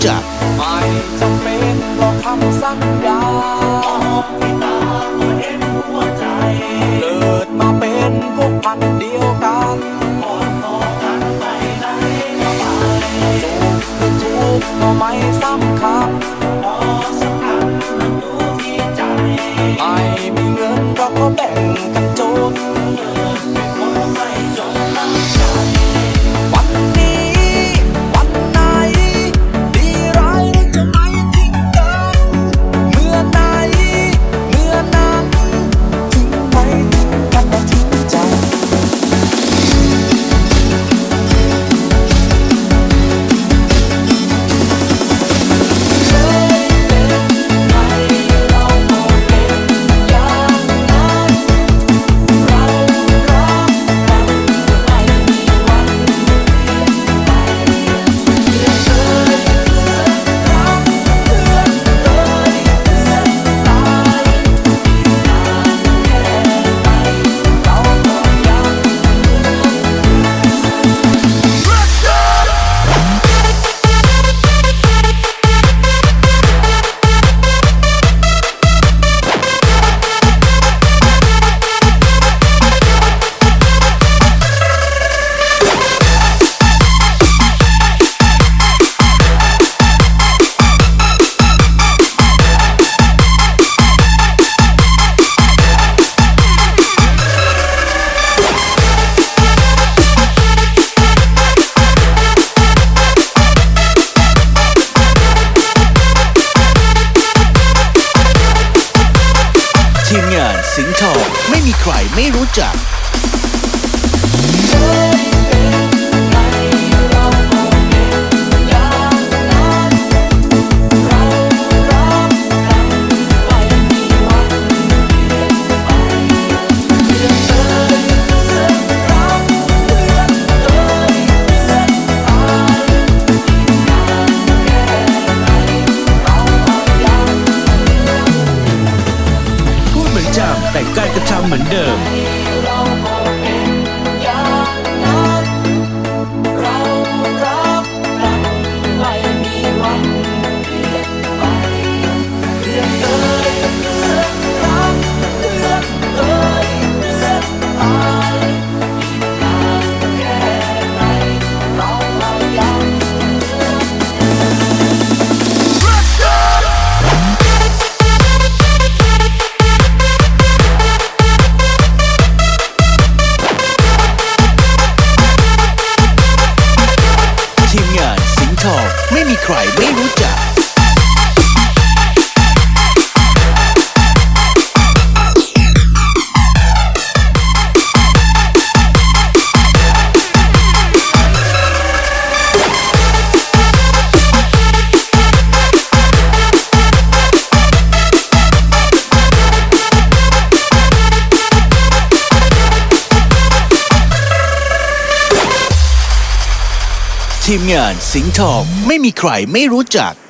จักไม่จำเป็นต้องทำสัญญาที่ตาก็เห็นหัวใจเกิดมาเป็นพวกพันธุ์เดียวกันอ่อนต่อกันไปไหนก็ไปสุขหรือทุกข์ก็ไม่สำคัญเพราะสำคัญมันอยู่ที่ใจไม่มีเงินเราก็แบ่งกันจนเกิดเป็นคนไม่จนน้ำใจวันนี้วันไหนดีร้ายเราจะไม่ทิ้งกันเมื่อไหนเมื่อนั้นทิ้งไม่ทิ้งกันและทิ้งใจทีมงานสิงห์ทองไม่มีใครไม่รู้จักแต่การกระทำเหมือนเดิมไม่มีใครไม่รู้จักทีมงานสิงห์ทองไม่มีใครไม่รู้จัก